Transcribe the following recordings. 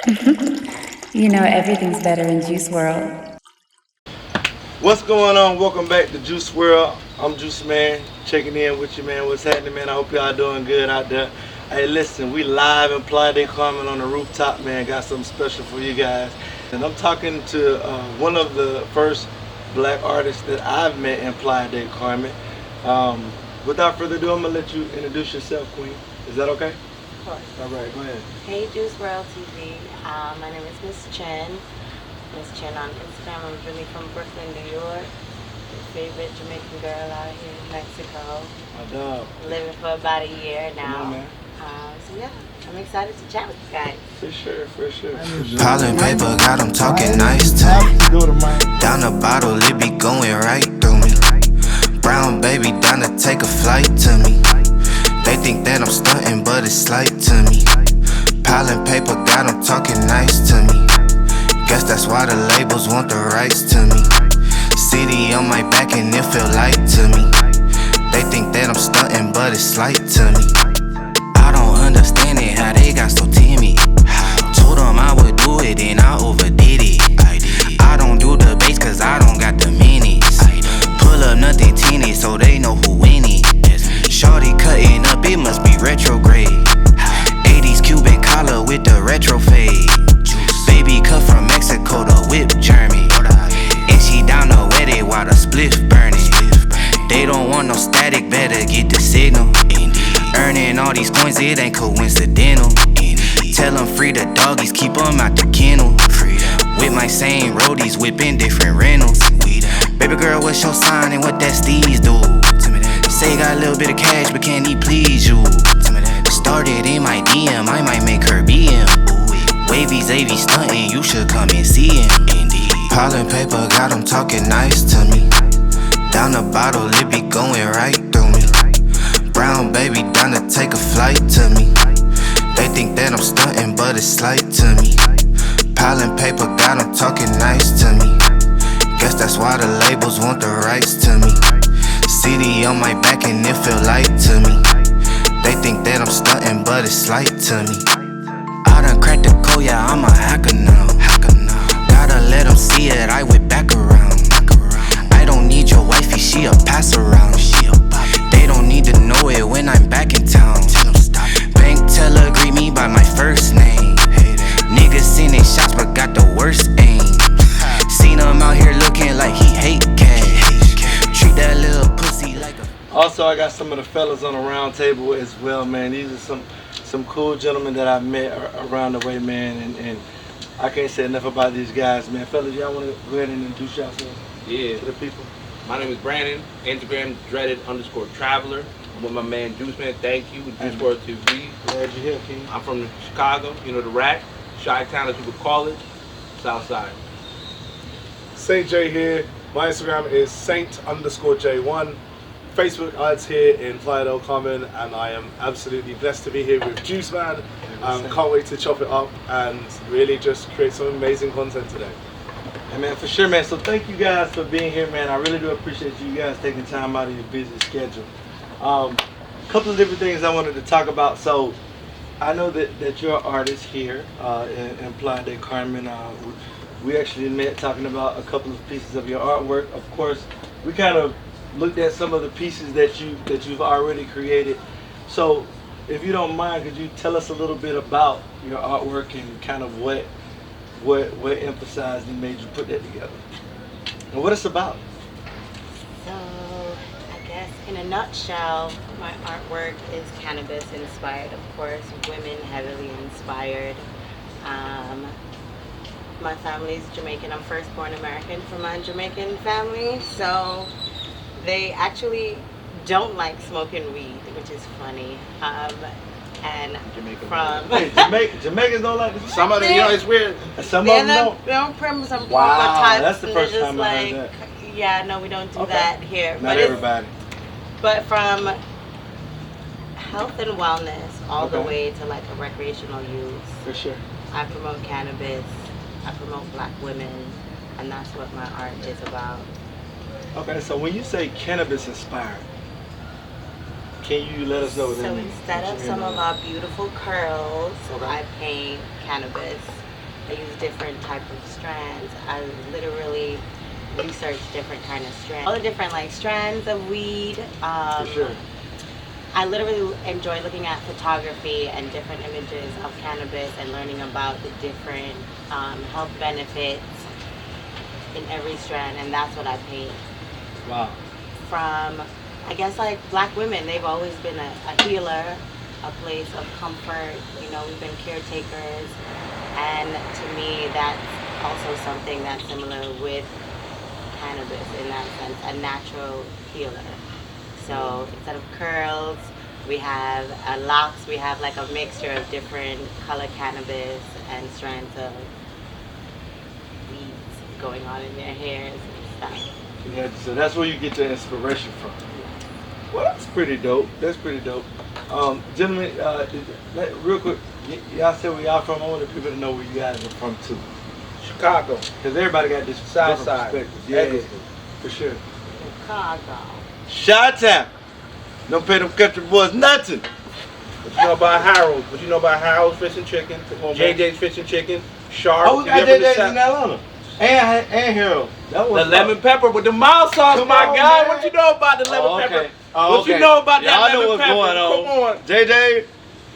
You know, everything's better in Juice World. What's going on? Welcome back to Juice World. I'm Juice Man, checking in with you, man. What's happening, man? I hope y'all doing good out there. Hey, listen, we live in Playa Del Carmen on the rooftop, man. Got something special for you guys. And I'm talking to one of the first black artists that I've met in Playa del Carmen. Without further ado, I'm going to let you introduce yourself, Queen. Is that okay? Of course. All right, go ahead. Hey, Juice World TV. My name is Miss CHINN. Miss CHINN on Instagram. I'm really from Brooklyn, New York. Your favorite Jamaican girl out here in Mexico. My dog. Living for about a year now. Come on, man. So yeah, I'm excited to chat with you guys. For sure, for sure. Piling paper, got them talking nice to me. Down the bottle, it be going right through me. Brown baby down to take a flight to me. They think that I'm stunting, but it's slight to me. Piling paper, got them talking nice to me. Guess that's why the labels want the rights to me. City on my back and it feel light to me. They think that I'm stunting, but it's slight to me. I don't understand it, how they got so timid. Told them I would do it and I overdid it. I don't do the bass cause I don't got the minutes. Pull up nothing teeny so they know who winning. Shorty cutting up, it must be retrograde. 80s Cuban collar with the retro fade. Baby cut from Mexico, the whip German. And she down to wet it while the spliff burning. They don't want no static, better get the signal. Earning all these coins, it ain't coincidental. Tell them free the doggies, keep them out the kennel. With my same roadies, whipping different rentals. Baby girl, what's your sign and what that steez do? Say got a little bit of cash, but can he please you? Started in my DM, I might make her BM. Wavy Zavy stunting, you should come and see him. Piling paper, got them talking nice to me. Down the bottle, it be going right through me. Brown baby down to take a flight to me. They think that I'm stunting, but it's slight to me. Piling paper, got them talking nice to me. Guess that's why the labels want the rights to me. City on my back and it feel light to me. They think that I'm stunting, but it's slight to me. I done cracked the code, yeah, I'm a hacker now. Gotta let them see it, I went back around. I don't need your wifey, she a pass around. They don't need to know it when I'm back in town. Bank teller greet me by my first name. Niggas sending shots but got the worst aim. Seen him out here looking like he hate cash. Treat that little pussy like a... Also, I got some of the fellas on the round table as well, man. These are some cool gentlemen that I met around the way, man. And I can't say enough about these guys, man. Fellas, y'all want to go ahead and introduce yourselves to the people? My name is Brandon, Instagram dreaded_traveler. I'm with my man Juice Man, thank you, with Juice World TV. Glad you're here, King. I'm from Chicago, you know the rack, Chi-Town as people call it, South Side. Saint J here. My Instagram is Saint_J1. Facebook ads here in Playa Del Carmen, and I am absolutely blessed to be here with Juice Man. Can't wait to chop it up and really just create some amazing content today. Hey, man, for sure, man. So thank you guys for being here, man. I really do appreciate you guys taking time out of your busy schedule. A couple of different things I wanted to talk about. So I know that you're an artist here in Playa del Carmen. We actually met talking about a couple of pieces of your artwork. Of course, we kind of looked at some of the pieces that you've already created. So if you don't mind, could you tell us a little bit about your artwork and kind of what emphasized and made you put that together and what it's about? So I guess in a nutshell, my artwork is cannabis inspired, of course, women heavily inspired. My family is Jamaican. I'm first born American from a Jamaican family, so they actually don't like smoking weed, which is funny. And Jamaican from Jamaicans don't like this. Somebody, you know, it's weird. Some of them don't. They're from some Wow, types, that's the and first they're just time I heard that. yeah, no, we don't do Okay. that here. Not everybody. But from health and wellness all the Okay. way to like a recreational use. For sure. I promote cannabis, I promote black women, and that's what my art is about. Okay, so when you say cannabis inspired, can you let us know what that So means? instead What of you some mean of by our beautiful curls, Okay. I paint cannabis. I use different type of strands. I literally research different kind of strands. All the different like strands of weed. For sure. I literally enjoy looking at photography and different images of cannabis and learning about the different health benefits in every strand, and that's what I paint. Wow. From, I guess, like Black women, they've always been a healer, a place of comfort. You know, we've been caretakers, and to me, that's also something that's similar with cannabis in that sense, a natural healer. So instead of curls, we have locks. We have like a mixture of different color cannabis and strands of weeds going on in their hairs and stuff. Yeah, so that's where you get your inspiration from. Well, that's pretty dope. That's pretty dope. Gentlemen, real quick, y'all said where y'all from. I want the people to know where you guys are from too. Chicago. Because everybody got this South different side. perspective. Yeah, Everything. for sure. Chicago. Shoutouts. Don't pay them country boys nothing. What you know about Harold? What you know about Harold's Fish and Chicken? JJ's Fish and Chicken. Sharp. Oh, we got JJ's in Atlanta. And Harold. That was the lemon pepper with the mild sauce, Come my on, guy. man. What you know about the lemon pepper? Oh, What you know about that Y'all know lemon what's pepper? going on. Come on. JJ,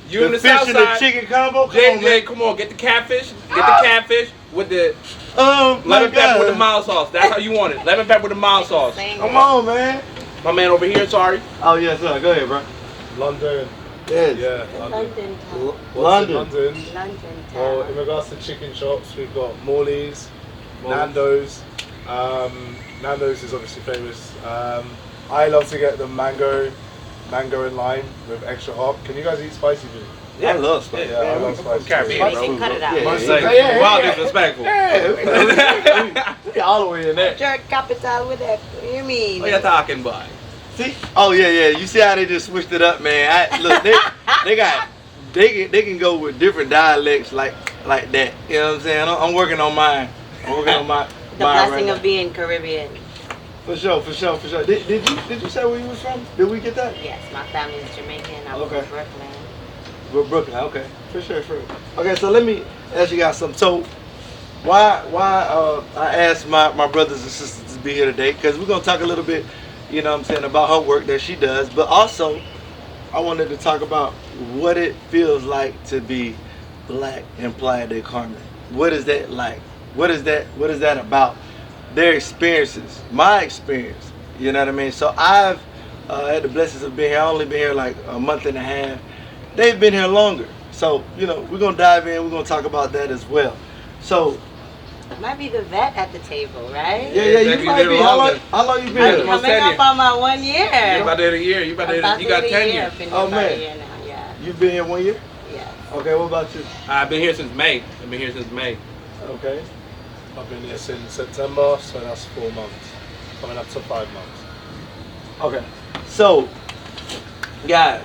You in the fish south and the side. chicken combo. Come on, JJ, man. come on, get the catfish. Get the catfish with the Oh, my lemon pepper with the God. mild sauce. That's how you want it. Lemon pepper with the mild sauce. Come on, man. My man over here, sorry. Oh, yes, sir. Go ahead, bro. London. Yes. Yeah, London. London. London. London Oh, in town. regards to chicken shops, we've got Morley's, Nando's. Nando's is obviously famous. I love to get the mango and lime with extra hot. Can you guys eat spicy food? Yeah, I love spice. Yeah, I love spicy Caribbean, food. bro. They cut it out. Yeah, Must yeah, say, yeah, wild yeah. disrespectful. We all the way in that. Jerk capital with that. What do you mean? What you talking about? See? Oh yeah. You see how they just switched it up, man? Look, they can go with different dialects like that. You know what I'm saying? I'm working on mine. I'm working on my The mine blessing right of being Caribbean. now. For sure. Did you say where you was from? Did we get that? Yes, my family is Jamaican. I'm Okay. from Brooklyn. We're Brooklyn. Okay, for sure. Okay, so let me ask you guys something. So why I asked my brothers and sisters to be here today, because we're gonna talk a little bit, you know what I'm saying, about her work that she does, but also I wanted to talk about what it feels like to be Black in Playa del Carmen. What is that like? What is that about? Their experiences, my experience, you know what I mean? So I've had the blessings of being here. I've only been here like a month and a half. They've been here longer. So, you know, we're gonna dive in, we're gonna talk about that as well. So Might be the vet at the table, right? yeah, you Maybe might a be. little longer. How long you been Hey, here? come on. Coming up on my 1 year. You about to hit a year. You about to About you got hit a 10 year. years. I've been Oh, here about man. a year now, yeah. You've been here 1 year? Yes. Okay, what about you? I've been here since May. I've been here since May. Okay. I've been here since September, so that's 4 months. Coming up to 5 months. Okay. So, guys,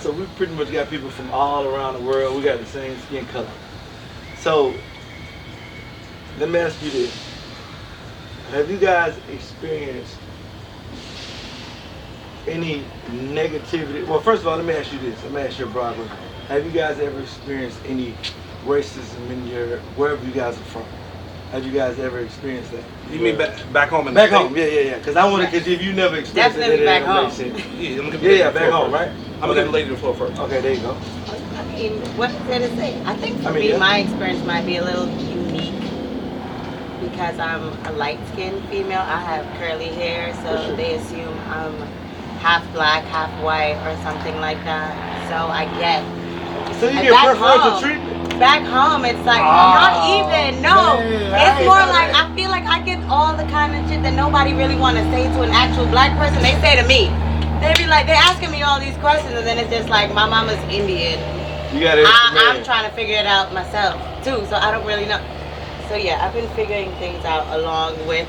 so we pretty much got people from all around the world. We got the same skin color. So, let me ask you this. Have you guys experienced any negativity? Well, first of all, let me ask you this. Let me ask you a broad question. Have you guys ever experienced any racism in wherever you guys are from? Have you guys ever experienced that? You mean back home in Back the home, yeah. Because I want to, because if you never experienced Definitely it, back it ain't home. gonna make sense. Yeah, I'm gonna give Yeah, the back floor home, first. right? I'm gonna give the lady the floor first. Okay, there you go. I mean, what is there to say? I think for I mean, me, yeah. my experience might be a little unique because I'm a light-skinned female. I have curly hair, For so sure. they assume I'm half black, half white, or something like that. So I get. So you And get back preferential home- treatment? Back home, it's like Oh, not even. No, man, I it's ain't more know like that. I feel like I get all the kind of shit that nobody really want to say to an actual black person. They say to me, they be like, they're asking me all these questions, and then it's just like my mama's Indian. You got it. I'm trying to figure it out myself too, so I don't really know. So yeah, I've been figuring things out along with,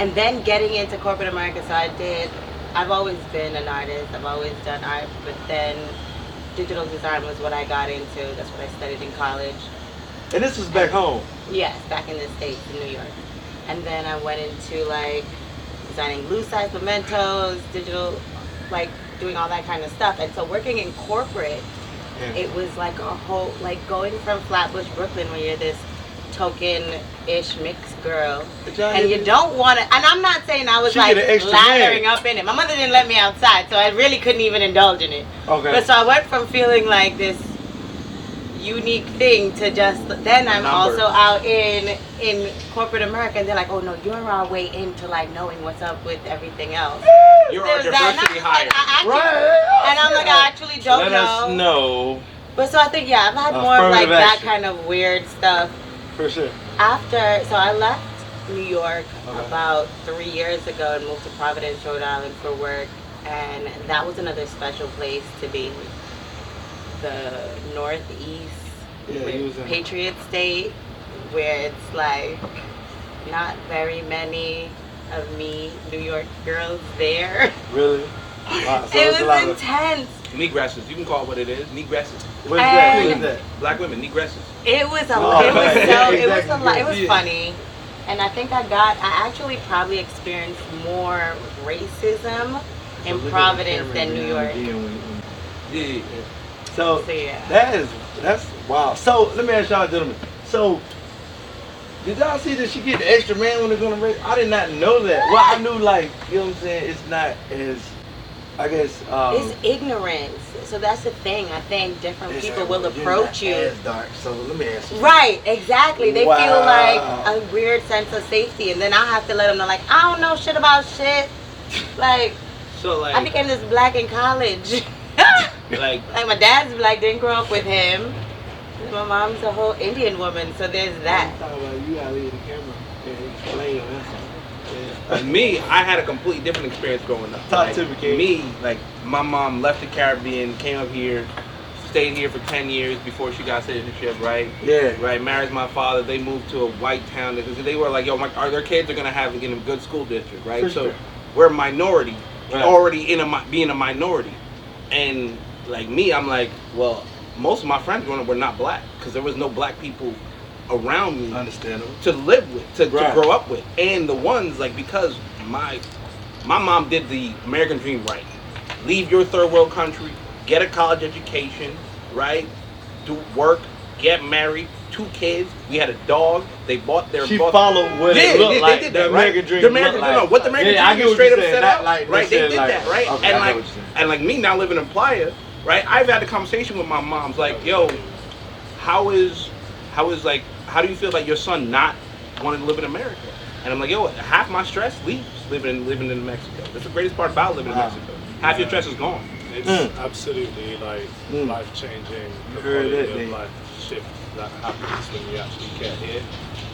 and then getting into corporate America. So I've always been an artist. I've always done art, but then digital design was what I got into. That's what I studied in college. And this was back home. Yes, back in the States, in New York. And then I went into like designing blue size mementos, digital, like doing all that kind of stuff. And so working in corporate it was like a whole, like going from Flatbush, Brooklyn, where you're this token-ish mixed girl, and you don't want to, and I'm not saying I was like lathering up in it. My mother didn't let me outside, so I really couldn't even indulge in it. Okay. But so I went from feeling like this unique thing to just, then I'm also out in corporate America, and they're like, oh no, you're our way into like knowing what's up with everything else. You're our diversity hire. And I'm like, I actually don't Let us know. But so I think, yeah, I've had more of like that kind of weird stuff. For sure. So I left New York about 3 years ago and moved to Providence, Rhode Island for work, and that was another special place to be. The Northeast Patriot State, where it's like not very many of me New York girls there. Really? Wow, so it was intense. Negresses, you can call it what it is. Negresses. What is that? Black women, negresses. It was it was funny, and I think I actually probably experienced more racism in Providence than New York. Yeah. So yeah. That's wow. So let me ask y'all, gentlemen. So did y'all see that she get the extra man when they're gonna race? I did not know that. Well, I knew, like, you know what I'm saying. It's not as, I guess. It's ignorance. So that's the thing. I think different people will approach you. As dark. So let me ask you. Right. Exactly. They feel like a weird sense of safety, and then I have to let them know, like, I don't know shit about shit. Like, so like, I became this black in college. like my dad's black, didn't grow up with him. My mom's a whole Indian woman, so there's that. You gotta leave the camera and explain that. Me, I had a completely different experience growing up. Talk to me, me, like, my mom left the Caribbean, came up here, stayed here for 10 years before she got citizenship, right? Yeah. Right, married my father. They moved to a white town because they were like, yo, their kids are gonna have to get in a good school district, right? So we're a minority, already being a minority. And like me, I'm like, well, most of my friends growing up were not black because there was no black people around me to live with, to grow up with. And the ones, like, because my mom did the American dream right. Leave your third world country, get a college education, right? Do work, get married, 2 kids. We had a dog. They bought their. She followed what it looked like. They did the that, American right? dream. The American dream. What the American dream straight up set out, right? They did that, right? Okay, and like me now living in Playa, right? I've had a conversation with my moms, like, yo, how do you feel about your son not wanting to live in America? And I'm like, yo, half my stress leaves living in Mexico. That's the greatest part about living in Mexico. Half your stress is gone. It's absolutely like life-changing. The quality of life shift that happens when you actually get here.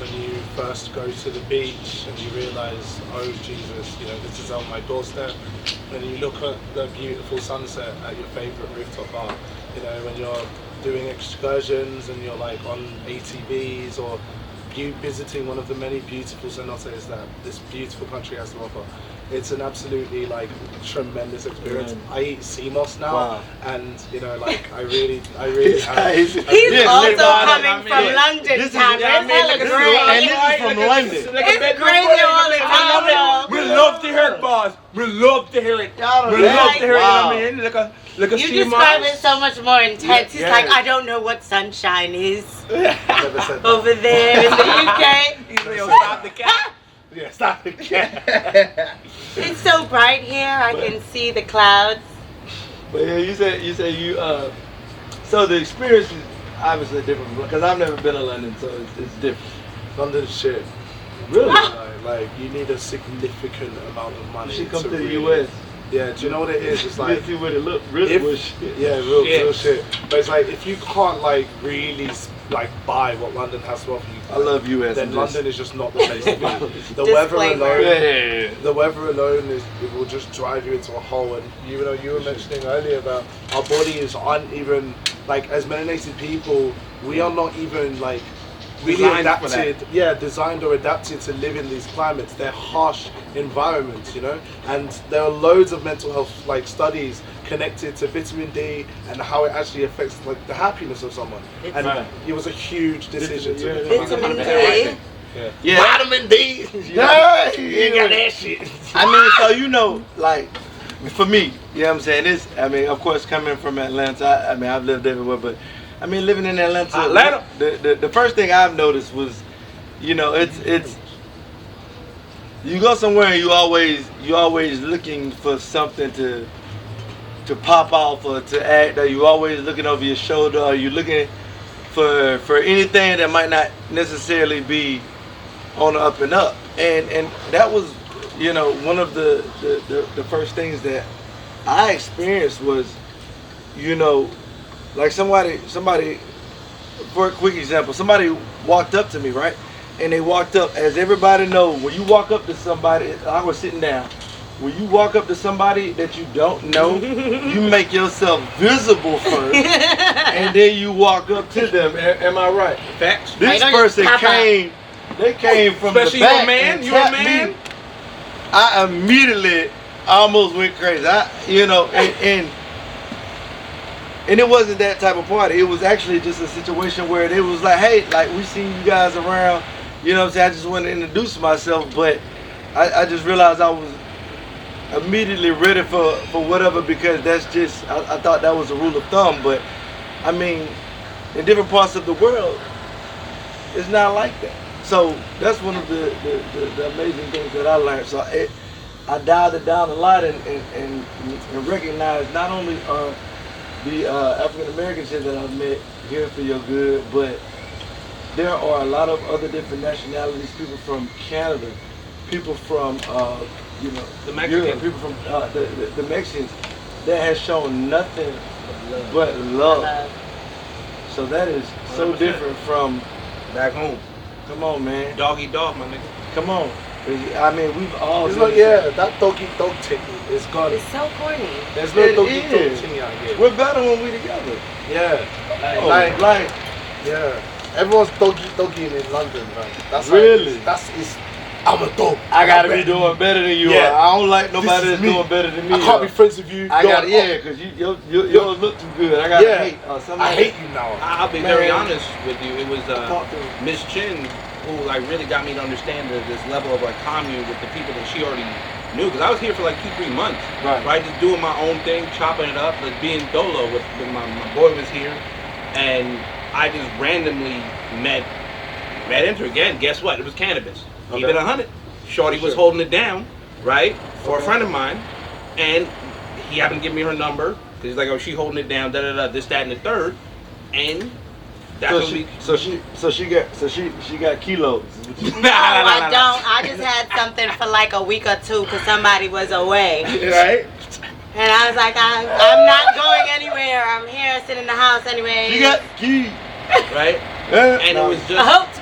When you first go to the beach and you realize, oh Jesus, you know, this is on my doorstep. And you look at the beautiful sunset at your favorite rooftop bar. You know, when you're doing excursions and you're like on ATVs or visiting one of the many beautiful cenotes that this beautiful country has to offer. It's an absolutely like tremendous experience. I eat sea moss now, and you know, like I really He's also coming from London town. And this is from London. It's crazy all the time. We love to hear it, boss. We love to hear it. We love to hear it. I mean, look a sea moss. You describe it so much more intense. He's like, I don't know what sunshine is over there in the UK. He's like, stop the cat. Yeah, stop the cat. It's so bright here. I can see the clouds. But yeah, you said you so the experience is obviously different because I've never been to London, so it's different. London's shit. Really? Like you need a significant amount of money. You should come to the really, US. Yeah, do you know what it is? It's like you see what it look really shit. Yeah, real shit. But it's like if you can't like really like buy what London has to offer you, I love US. Then London is just not the place to be. The weather alone, the weather alone it will just drive you into a hole. And you know, you were mentioning earlier about our bodies aren't even like as melanated people. We are not even like really adapted, designed or adapted to live in these climates. They're harsh environments, you know, and there are loads of mental health like studies connected to vitamin D and how it actually affects like the happiness of someone. And it was a huge decision to vitamin D. Yeah. Vitamin D. Yeah, you got that shit. I mean, so you know, like for me, you know what I'm saying? This, I mean, of course, coming from Atlanta, I mean, I've lived everywhere, but I mean, living in Atlanta, the first thing I've noticed was, you know, it's you go somewhere and you always looking for something to pop off or to act, or you always looking over your shoulder, or you looking for anything that might not necessarily be on the up and up, and that was, you know, one of the first things that I experienced was, you know, like somebody, for a quick example, somebody walked up to me, right? And they walked up, as everybody knows, when you walk up to somebody, I was sitting down, when you walk up to somebody that you don't know, you make yourself visible first, and then you walk up to them. Am I right? Facts. This person came, they came from especially the back. You're a man. You're a man. Me. I immediately almost went crazy. And it wasn't that type of party. It was actually just a situation where it was like, hey, like, we seen you guys around. You know what I'm saying? I just wanted to introduce myself, but I just realized I was immediately ready for whatever, because that's just, I thought that was a rule of thumb. But I mean, in different parts of the world, it's not like that. So that's one of the amazing things that I learned. So I dialed it down a lot and recognized not only the African Americans here that I've met here for your good, but there are a lot of other different nationalities, people from Canada, people from you know, the Mexicans, Europe, people from the Mexicans that has shown nothing but love. So that is so 100%. Different from Back home. Come on, man. Dog eat dog, my nigga. Come on. I mean, we've all. It's like, yeah, that dog eat dog thing is gone. It's so corny. There's no dog eat dog thing out here. We're better when we together. Yeah. Like, yeah. Everyone's doggy in London, man. That's really. I'm a dog. I gotta be doing better than you. Yeah. I don't like nobody that's doing better than me. I can't be friends with you. Because yours look too good. I gotta hate. I hate you now. I'll be very honest with you. It was Miss Chin who like really got me to understand this level of like commune with the people that she already knew. Because I was here for like 2-3 months, right? Just doing my own thing, chopping it up, like being dolo with my boy was here, and I just randomly met into again. Guess what? It was cannabis. Keep it 100. Shorty was holding it down, right, for a friend of mine, and he happened to give me her number because he's like, "Oh, she holding it down, this, that, and the third," and that's so she got kilos. No, I don't. I just had something for like a week or two because somebody was away. Right. And I was like, I'm not going anywhere. I'm here, sitting in the house anyway. She got key. Right. And it was just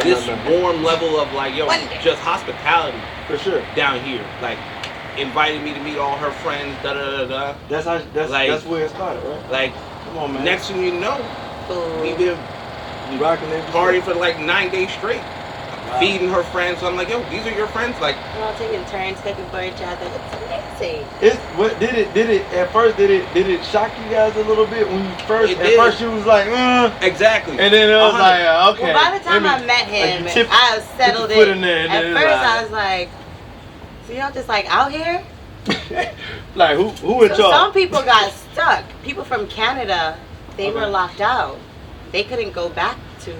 this warm level of like, yo, just hospitality for sure down here. Like, invited me to meet all her friends. That's where it started, right? Like, come on, man. Next thing you know, we've been rocking partying for like 9 days straight. Feeding her friends. So I'm like, yo, these are your friends. Like, we're all taking turns cooking for each other. It's amazing. Did it shock you guys a little bit when you first? At first you was like, exactly. And then it was like, okay. Well, by the time I met him, I was settled in. At first, I was like, so y'all just like out here? Like who in charge? Some people got stuck. People from Canada, they were locked out. They couldn't go back to,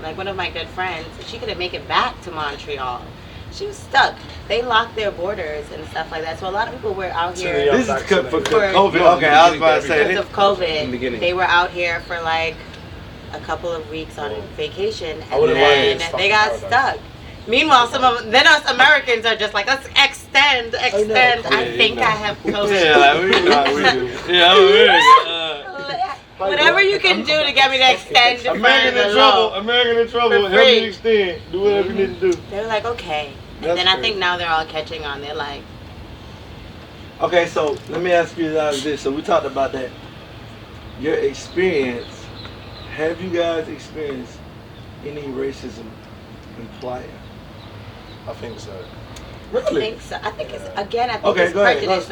like one of my good friends, she couldn't make it back to Montreal. She was stuck. They locked their borders and stuff like that. So a lot of people were out here. This is for COVID. Okay, I was about to say. Because of COVID, they were out here for like a couple of weeks on vacation, and then they got stuck. Meanwhile, then us Americans are just like, let's extend. I think I have COVID. Whatever you can do to get me to extend. American in trouble. Help me extend. Do whatever you need to do. They're like, okay. And then I think now they're all catching on. They're like, okay, so let me ask you guys this. So we talked about that. Your experience. Have you guys experienced any racism in Playa? I think so. Really? I think so. I think it's, again, I think it's prejudice.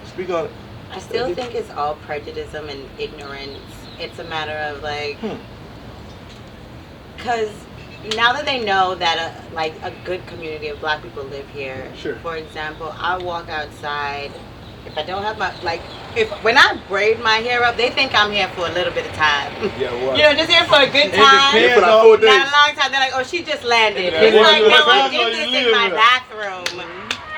Speak on it. I still think it's all prejudice and ignorance. It's a matter of like, because now that they know that a good community of black people live here. Sure. For example, I walk outside If I don't have my, like, when I braid my hair up, they think I'm here for a little bit of time. Yeah, what? You know, just here for a good time. depends For like on- 4 days. Not a long time. They're like, oh, she just landed. Yeah, It's yeah, like, yeah. no, I How did long this you in my live? bathroom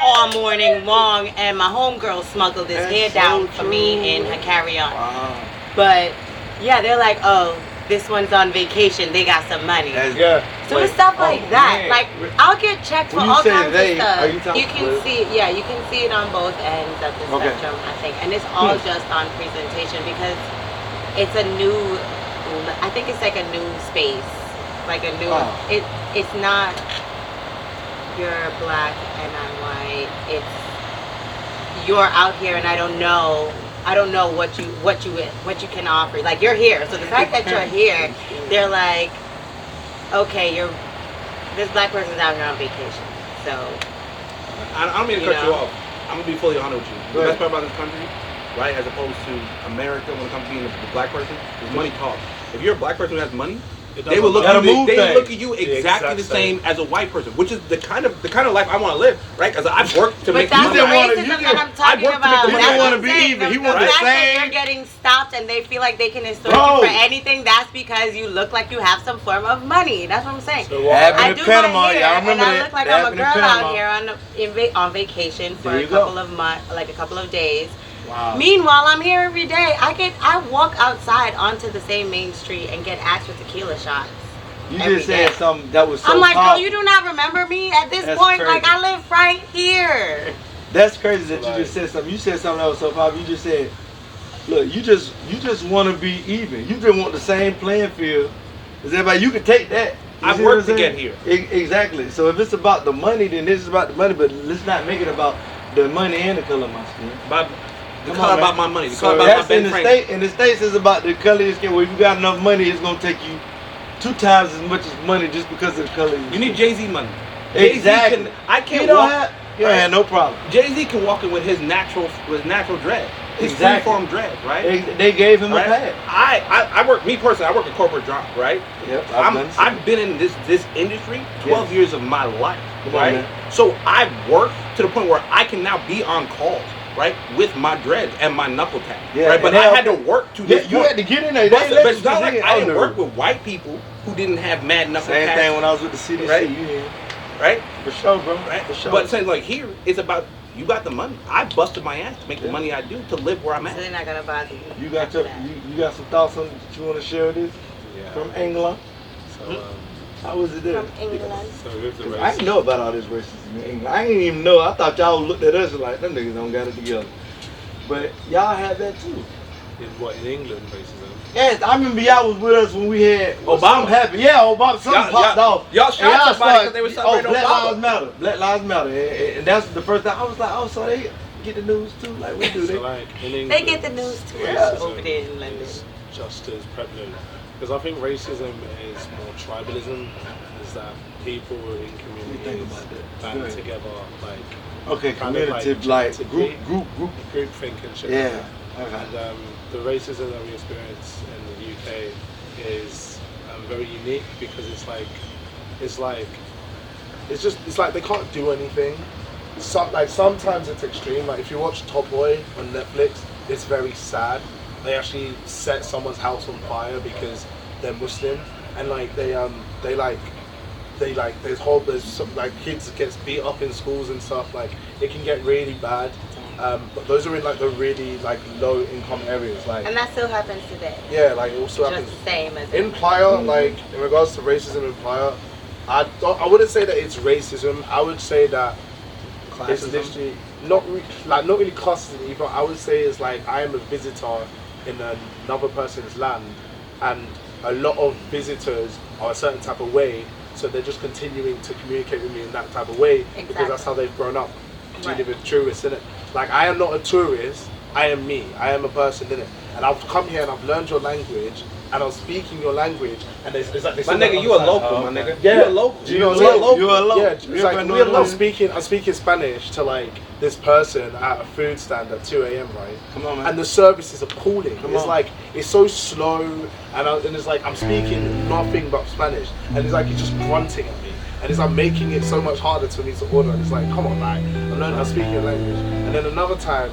all morning long, and my homegirl smuggled this That's hair so down for true. me in her carry-on. Wow. But yeah, they're like, oh, this one's on vacation. They got some money. Yeah. So it's stuff like that. man. Like, I'll get checked for When you all say kinds they, of are stuff. you talking You can about- see, yeah, you can see it on both ends of the Okay. spectrum, I think, and it's all just on presentation because it's a new. I think it's like a new space, like a new. Wow. It's not. You're black and I'm white. It's you're out here and I don't know what you can offer. Like you're here, so the fact that you're here, they're like, okay, this black person's out here on vacation. So I don't mean to You cut you know? off. I'm gonna be fully honest with you. Go The ahead. best part about this country, right, as opposed to America when it comes to being the black person, is money talks. If you're a black person who has money, they will look matter. at you. Move They things. look at you exactly exact the same. same as a white person, which is the kind of life I want to live, right? Because I've worked to but make that's money. the didn't wanna- racism you that didn't- I'm talking worked to make about. the money. That's He what wanna I'm be saying. even. He The want the fact that same- you're getting stopped and they feel like they can extort Bro. you for anything, that's because you look like you have some form of money. That's what I'm saying. So what? Happened I in do Panama, my hair, y'all remember and I that? look like That I'm a happened in girl Panama. out here on vacation for There a you couple go. of months, like a couple of days. Wow. Meanwhile, I'm here every day. I walk outside onto the same main street and get asked for tequila shots. You every just said day. something that was so I'm like, powerful. girl, you do not remember me at this That's point? crazy. Like, I live right here. That's crazy that Like- you just said something. You said something that was so powerful. You just said, look, you just want to be even. You just want the same playing field as everybody. You can take that. You I've see what worked I'm to saying? get here. Exactly. So if it's about the money, then this is about the money. But let's not make it about the money and the color of my skin. But the Come color on, about man. my money. The So color about my that's Ben in the Franklin. state. In the states, it's about the color of your skin. Well, if you got enough money, it's gonna take you 2 times as much as money just because of the color. Of your You need skin. Jay-Z money. Exactly. I You can't don't walk. have. Yeah, no problem. Jay-Z can walk in with his natural dread. His Exactly. freeform dread, right? They gave him Right? a pad. I work, me personally, I work a corporate job, right? Yep, I've been in this industry 12 Yes. years of my life, Come on, right? man. So I've worked to the point where I can now be on calls, right, with my dreads and my knuckle tap, Yeah, right? But and I they- had to work to Yeah, this you point. had to get in there. But, They let but it's you not like in. I Oh, didn't no. work with white people who didn't have mad knuckle Same tats, thing when I was with the CDC. Right? You hear? right? For sure, bro. Right? For sure. But saying like here, it's about you got the money. I busted my ass to make the Yeah. money I do to live where I'm So at. they're not gonna bother you. you got your, you got some thoughts on that you want to share with us Yeah. from England? So, How was it there? From England. so with the 'Cause race, I didn't know about all this racism in England. I didn't even know. I thought y'all looked at us like them niggas don't got it together. But y'all had that too. in England, racism. Yes, I remember y'all was with us when we had Obama. something happened. Yeah, Obama. Something popped off. Y'all And shot somebody started- because they were Oh, celebrating Black Obama. Lives Matter. Black Lives Matter. And that's the first time I was like, oh, so they get the news too, like we do. So They, like in England, They get the news too. Yeah. Over there in London. is just as prevalent because I think racism is more tribalism. Is that people in think communities about that? band Good. together, like okay, kind of community, like like group. group thinking shit. Yeah. Like that. Okay. And the racism that we experience in the UK is very unique because it's like it's like they can't do anything. Sometimes it's extreme. Like if you watch Top Boy on Netflix, it's very sad. They actually set someone's house on fire because they're Muslim, and like there's some like kids gets beat up in schools and stuff. Like it can get really bad. But those are in like the really like low income areas. Like And that still happens today. yeah, like it also Just happens the same as in Playa. Like in regards to racism in Playa, I wouldn't say that it's racism. I would say that it's literally not really classism either. I would say it's like I am a visitor in another person's land, and a lot of visitors are a certain type of way, so they're just continuing to communicate with me in that type of way because that's how they've grown up dealing Right. with tourists, innit? Like I am not a tourist, I am me. I am a person, innit? And I've come here and I've learned your language and I'm speaking your language and it's like they My still don't nigga, you a understand. local, my nigga. Yeah. You a local. Do you know what You I'm saying? a local. Yeah, it's You like ever know we're what I'm speaking Spanish to like this person at a food stand at 2 a.m. right? Come on, man. And the service is appalling. Come It's on. like it's so slow and it's like I'm speaking nothing but Spanish and it's like he's just grunting at me and it's like making it so much harder for me to order and it's like come on, like I'm speaking your language. And then another time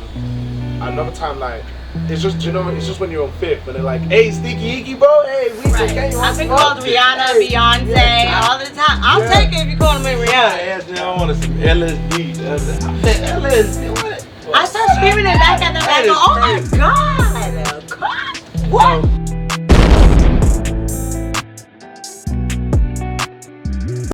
Another time, like, it's just, you know, it's just when you're on fifth and they're like, hey, Sneaky Icky, bro, hey, we can you I've been called Rihanna, Beyonce all the time. I'll take it if you call me Rihanna. I wanted some LSD. LSD, what? I start screaming it back at them. I go, oh my God. What?